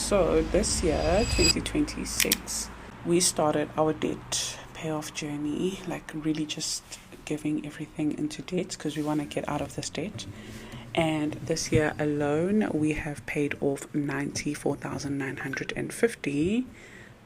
So this year, 2026, we started our debt payoff journey, like really just giving everything into debt because we want to get out of this debt. And this year alone, we have paid off 94,950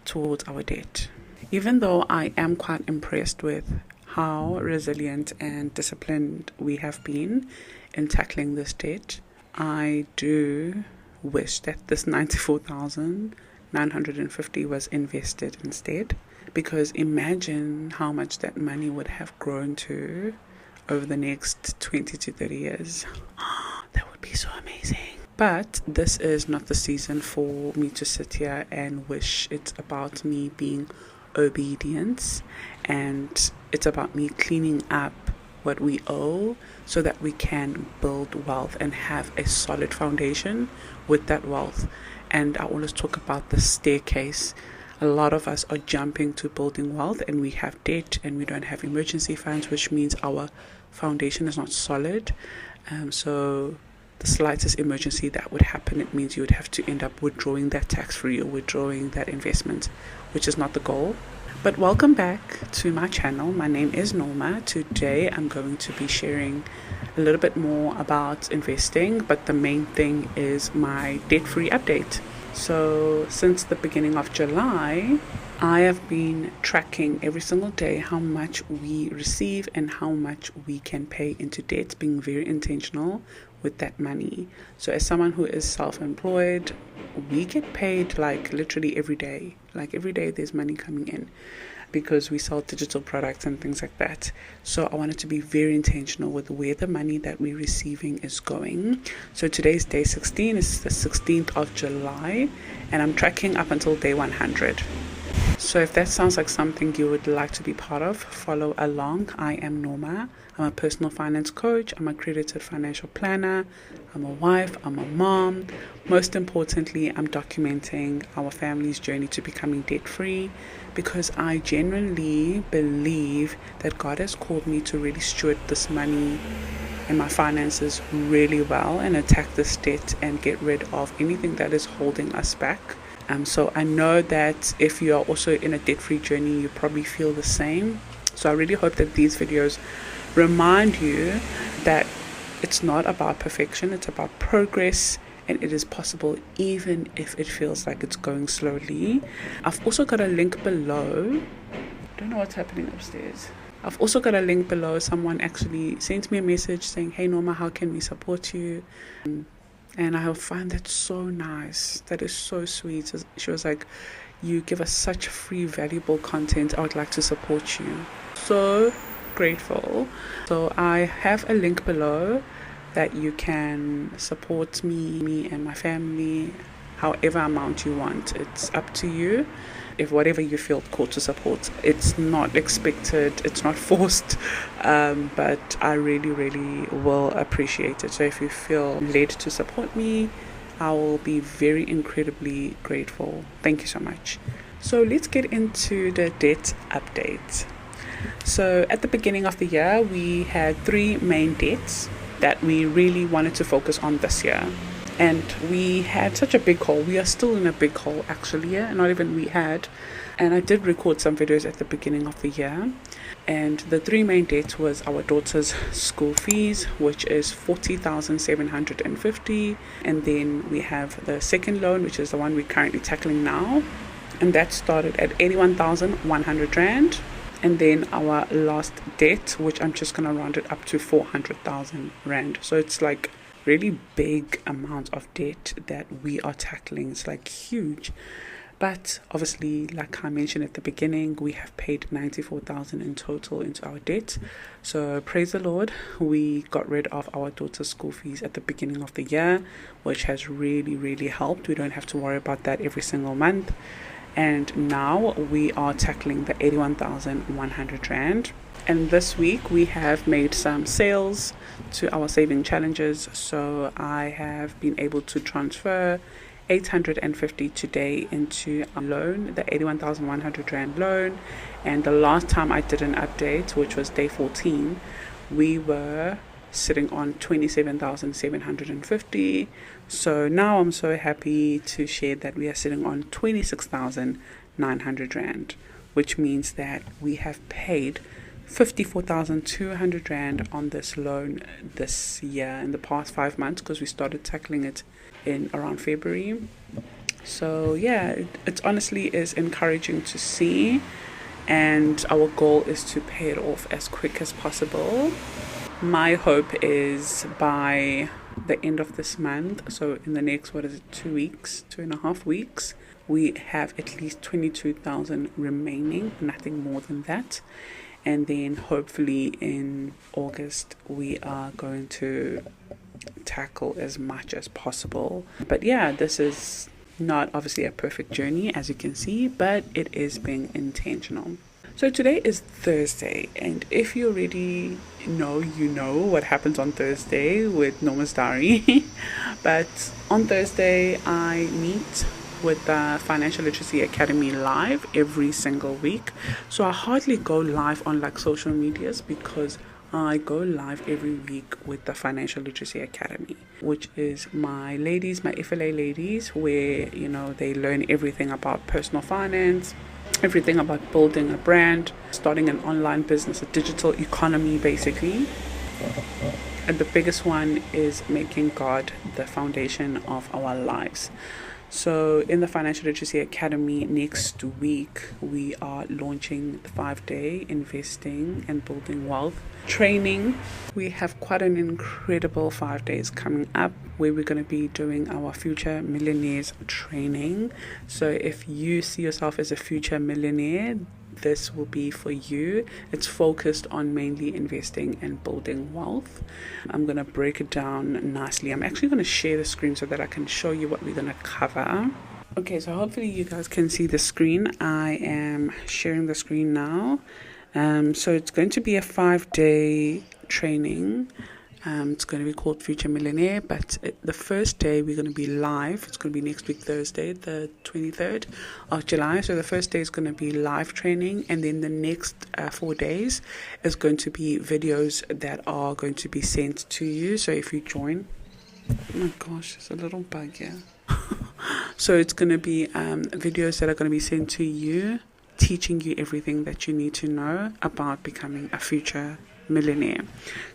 towards our debt. Even though I am quite impressed with how resilient and disciplined we have been in tackling this debt, I do wish that this 94,950 was invested instead, because imagine how much that money would have grown to over the next 20 to 30 years. That would be so amazing. But this is not the season for me to sit here and wish. It's about me being obedient, and it's about me cleaning up what we owe so that we can build wealth and have a solid foundation with that wealth. And I always talk about the staircase. A lot of us are jumping to building wealth and we have debt and we don't have emergency funds, which means our foundation is not solid. So the slightest emergency that would happen, it means you would have to end up withdrawing that tax-free or withdrawing that investment, which is not the goal. But welcome back to my channel. My name is Norma. Today I'm going to be sharing a little bit more about investing, but the main thing is my debt-free update. So since the beginning of July, I have been tracking every single day how much we receive and how much we can pay into debt, being very intentional with that money. So as someone who is self-employed, we get paid like literally every day. Like every day there's money coming in because we sell digital products and things like that. So I wanted to be very intentional with where the money that we're receiving is going. So today's day 16, it's the 16th of July, and I'm tracking up until day 100. So if that sounds like something you would like to be part of, follow along. I am Norma. I'm a personal finance coach. I'm a accredited financial planner. I'm a wife. I'm a mom. Most importantly, I'm documenting our family's journey to becoming debt-free, because I genuinely believe that God has called me to really steward this money and my finances really well and attack this debt and get rid of anything that is holding us back. So I know that if you are also in a debt-free journey, you probably feel the same. So I really hope that these videos remind you that it's not about perfection, it's about progress, and it is possible even if it feels like it's going slowly. I've also got a link below. I don't know what's happening upstairs. I've also got a link below. Someone actually sent me a message saying, "Hey Norma, how can we support you?" And I find that so nice. That is so sweet. She was like, "You give us such free, valuable content. I would like to support you." So grateful. So I have a link below that you can support me and my family, however amount you want. It's up to you. If whatever you feel called to support, it's not expected, it's not forced, but I really will appreciate it. So if you feel led to support me, I will be very incredibly grateful. Thank you so much. So let's get into the debt update. So at the beginning of the year, we had 3 main debts that we really wanted to focus on this year. And we had such a big hole. We are still in a big hole, actually. Yeah, not even we had. And I did record some videos at the beginning of the year. And the 3 main debts was our daughter's school fees, which is 40,750. And then we have the second loan, which is the one we're currently tackling now. And that started at 81,100 Rand. And then our last debt, which I'm just going to round it up to 400,000 Rand. So it's like really big amount of debt that we are tackling. It's like huge. But obviously, like I mentioned at the beginning, we have paid 94,000 in total into our debt. So praise the Lord, we got rid of our daughter's school fees at the beginning of the year, which has really helped. We don't have to worry about that every single month. And now we are tackling the 81,100 Rand. And this week we have made some sales to our saving challenges. So I have been able to transfer 850 today into a loan, the 81,100 Rand loan. And the last time I did an update, which was day 14, we were sitting on 27,750. So now I'm so happy to share that we are sitting on 26,900 rand, which means that we have paid 54,200 rand on this loan this year in the past 5 months, because we started tackling it in around February. So yeah, it honestly is encouraging to see, and our goal is to pay it off as quick as possible. My hope is by the end of this month, so in the next 2.5 weeks, we have at least 22,000 remaining, nothing more than that. And then hopefully in August we are going to tackle as much as possible. But yeah, this is not obviously a perfect journey, as you can see, but it is being intentional. So today is Thursday, and if you already know, you know what happens on Thursday with Nomazdiary. But on Thursday I meet with the Financial Literacy Academy live every single week. So I hardly go live on like social medias, because I go live every week with the Financial Literacy Academy, which is my FLA ladies, where, you know, they learn everything about personal finance, everything about building a brand, starting an online business, a digital economy basically. And the biggest one is making God the foundation of our lives. So in the Financial Literacy Academy next week, we are launching the 5-day investing and building wealth training. We have quite an incredible 5 days coming up, where we're going to be doing our future millionaires training. So if you see yourself as a future millionaire, this will be for you. It's focused on mainly investing and building wealth. I'm going to break it down nicely. I'm actually going to share the screen so that I can show you what we're going to cover. Okay, so hopefully you guys can see the screen. I am sharing the screen now. So it's going to be a 5-day training. It's going to be called Future Millionaire, but the first day we're going to be live. It's going to be next week, Thursday, the 23rd of July. So the first day is going to be live training, and then the next 4 days is going to be videos that are going to be sent to you. So if you join, oh my gosh, there's a little bug here. So it's going to be videos that are going to be sent to you, teaching you everything that you need to know about becoming a future millionaire.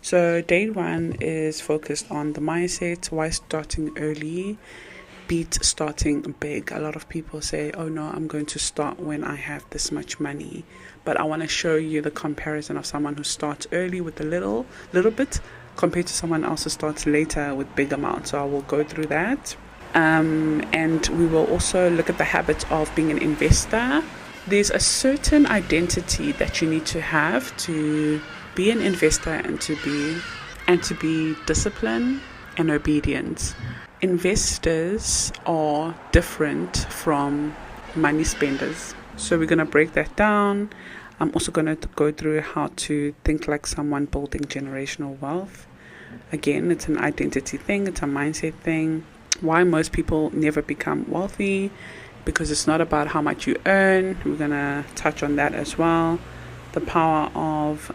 So day 1 is focused on the mindset, why starting early beat starting big. A lot of people say, oh no, I'm going to start when I have this much money, but I want to show you the comparison of someone who starts early with a little bit compared to someone else who starts later with big amounts. So I will go through that, and we will also look at the habits of being an investor. There's a certain identity that you need to have to be an investor and to be disciplined and obedient. Investors are different from money spenders. So we're going to break that down. I'm also going to go through how to think like someone building generational wealth. Again, it's an identity thing, it's a mindset thing. Why most people never become wealthy, because it's not about how much you earn. We're going to touch on that as well. The power of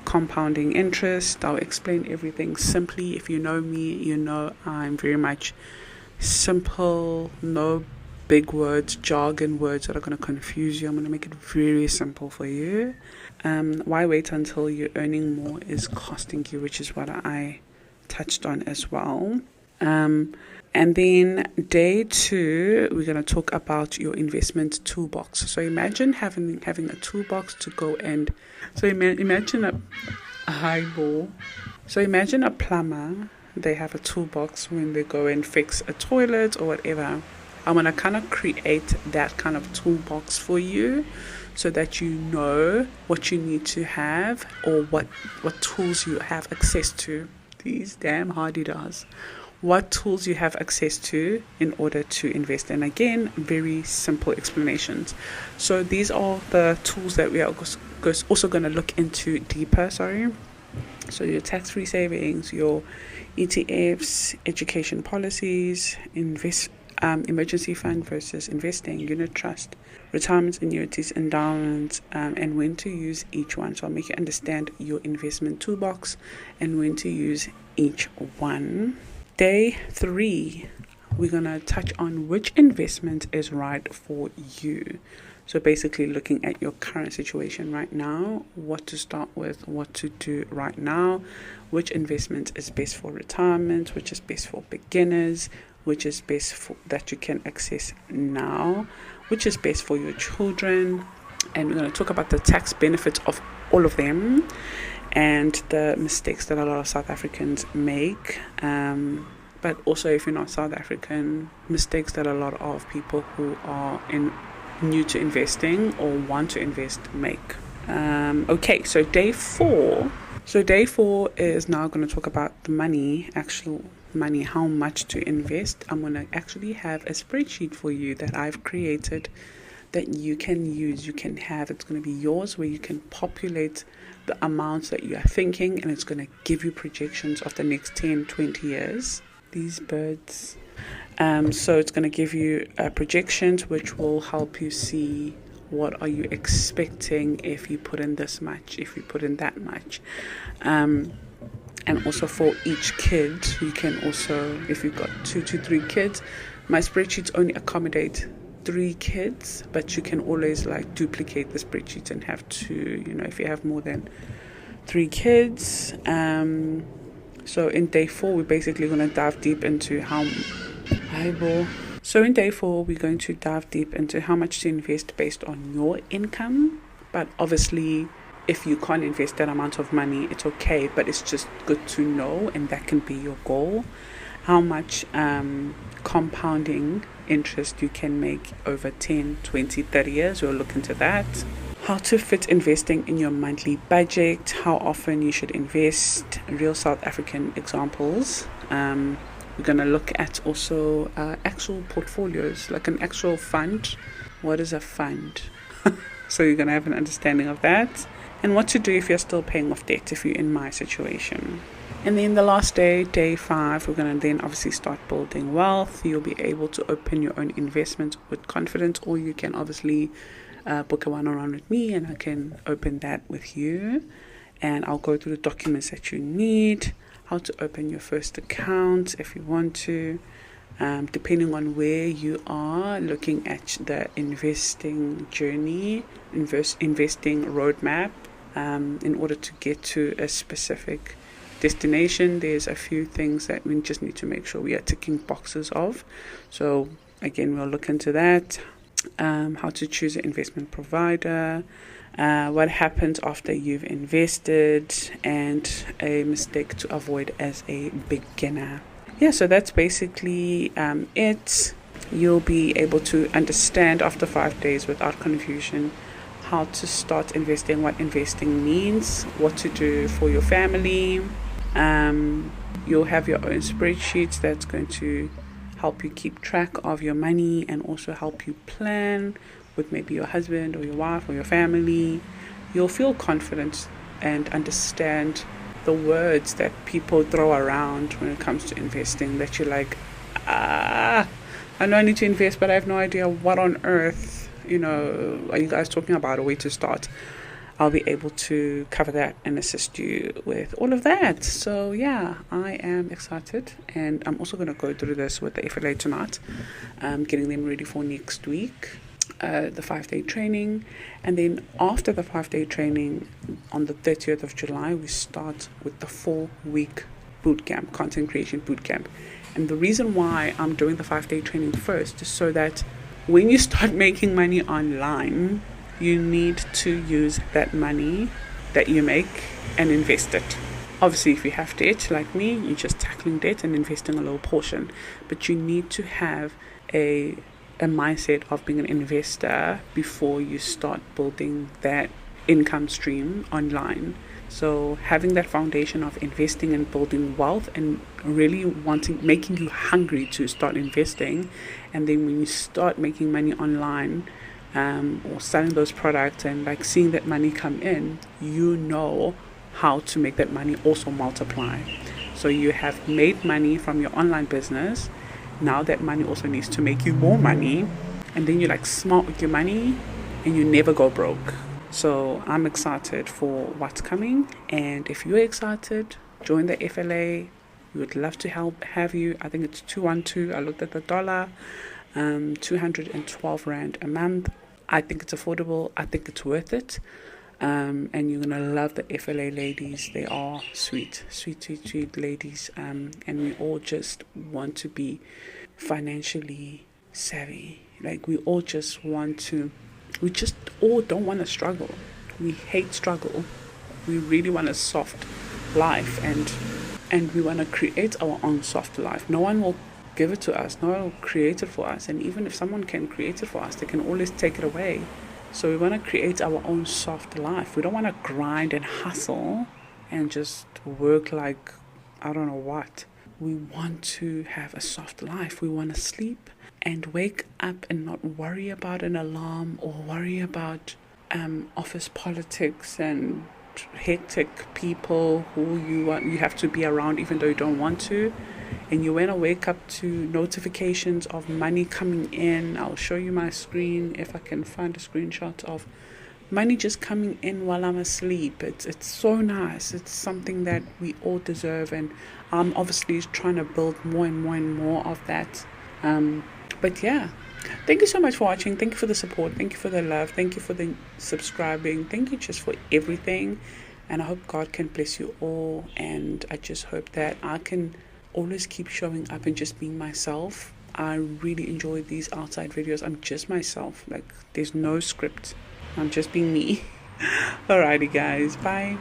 compounding interest. I'll explain everything simply. If you know me, you know I'm very much simple, no big words, jargon words that are going to confuse you. I'm going to make it very simple for you. Why wait until you're earning more is costing you, which is what I touched on as well. And then day 2, we're going to talk about your investment toolbox. So imagine having a toolbox to go and, so imagine a highball. So imagine a plumber, they have a toolbox when they go and fix a toilet or whatever. I'm going to kind of create that kind of toolbox for you, so that you know what you need to have, or what tools you have access to. These damn hardy-das. What tools you have access to in order to invest. And again, very simple explanations. So these are the tools that we are also going to look into deeper. So your tax-free savings, your ETFs, education policies, emergency fund versus investing, unit trust, retirement annuities, endowments, and when to use each one. So I'll make you understand your investment toolbox and when to use each one. Day 3, we're going to touch on which investment is right for you. So basically looking at your current situation right now, what to start with, what to do right now, which investment is best for retirement, which is best for beginners, which is best for that you can access now, which is best for your children. And we're going to talk about the tax benefits of all of them and the mistakes that a lot of South Africans make. But also, if you're not South African, mistakes that a lot of people who are new to investing or want to invest make. Okay, so day 4. So day 4 is now going to talk about the money, actual money, how much to invest. I'm going to actually have a spreadsheet for you that I've created that you can use, you can have. It's going to be yours, where you can populate the amounts that you are thinking, and it's going to give you projections of the next 10, 20 years. These birds. So it's going to give you projections, which will help you see what are you expecting if you put in this much, if you put in that much. And also for each kid, you can also, if you've got 2 to 3 kids, my spreadsheets only accommodate 3 kids, but you can always like duplicate the spreadsheet and have 2, if you have more than 3 kids. So in day 4, we're basically going to dive deep into So in day 4, we're going to dive deep into how much to invest based on your income. But obviously, if you can't invest that amount of money, it's okay. But it's just good to know, and that can be your goal. How much compounding interest you can make over 10, 20, 30 years. We'll look into that. How to fit investing in your monthly budget, how often you should invest, real South African examples. We're going to look at also actual portfolios, like an actual fund. What is a fund? So you're going to have an understanding of that. And what to do if you're still paying off debt, if you're in my situation. And then the last day, day 5, we're going to then obviously start building wealth. You'll be able to open your own investment with confidence, or you can obviously book a one-on-one with me and I can open that with you. And I'll go through the documents that you need, how to open your first account if you want to, depending on where you are, looking at the investing journey, investing roadmap, in order to get to a specific destination. There's a few things that we just need to make sure we are ticking boxes of. So again, we'll look into that. How to choose an investment provider, what happens after you've invested, and a mistake to avoid as a beginner. Yeah, so that's basically it. You'll be able to understand after 5 days without confusion how to start investing, what investing means, what to do for your family. You'll have your own spreadsheets that's going to help you keep track of your money and also help you plan with maybe your husband or your wife or your family. You'll feel confident and understand the words that people throw around when it comes to investing, that you're like, I know I need to invest, but I have no idea what on earth, are you guys talking about, a way to start. I'll be able to cover that and assist you with all of that. So yeah, I am excited, and I'm also going to go through this with the FLA tonight, getting them ready for next week, the 5-day training. And then after the 5-day training on the 30th of July, we start with the 4-week bootcamp, content creation bootcamp. And the reason why I'm doing the 5-day training first is so that when you start making money online, you need to use that money that you make and invest it. Obviously, if you have debt like me, you're just tackling debt and investing a little portion. But you need to have a mindset of being an investor before you start building that income stream online. So having that foundation of investing and building wealth and really making you hungry to start investing. And then when you start making money online, or selling those products and like seeing that money come in, you know how to make that money also multiply. So you have made money from your online business, Now that money also needs to make you more money, and then you're like smart with your money and you never go broke. So I'm excited for what's coming, and if you're excited, join the FLA. We would love to have you. I think it's 212. I looked at the dollar, 212 Rand a month. I think it's affordable. I think it's worth it. And you're gonna love the FLA ladies. They are sweet ladies. And we all just want to be financially savvy. Like we all just want to. We just all don't want to struggle. We hate struggle. We really want a soft life, and we want to create our own soft life. No one will give it to us. No one will create it for us. And even if someone can create it for us, they can always take it away. So we want to create our own soft life. We don't want to grind and hustle and just work like I don't know what. We want to have a soft life. We want to sleep and wake up and not worry about an alarm or worry about office politics and hectic people who you have to be around even though you don't want to. And you want to wake up to notifications of money coming in. I'll show you my screen if I can find a screenshot of money just coming in while I'm asleep. It's so nice. It's something that we all deserve, and I'm obviously trying to build more and more and more of that. But yeah, thank you so much for watching. Thank you for the support. Thank you for the love. Thank you for the subscribing. Thank you just for everything. And I hope God can bless you all. And I just hope that I can always keep showing up and just being myself. I really enjoy these outside videos. I'm just myself. Like there's no script. I'm just being me. Alrighty guys. Bye.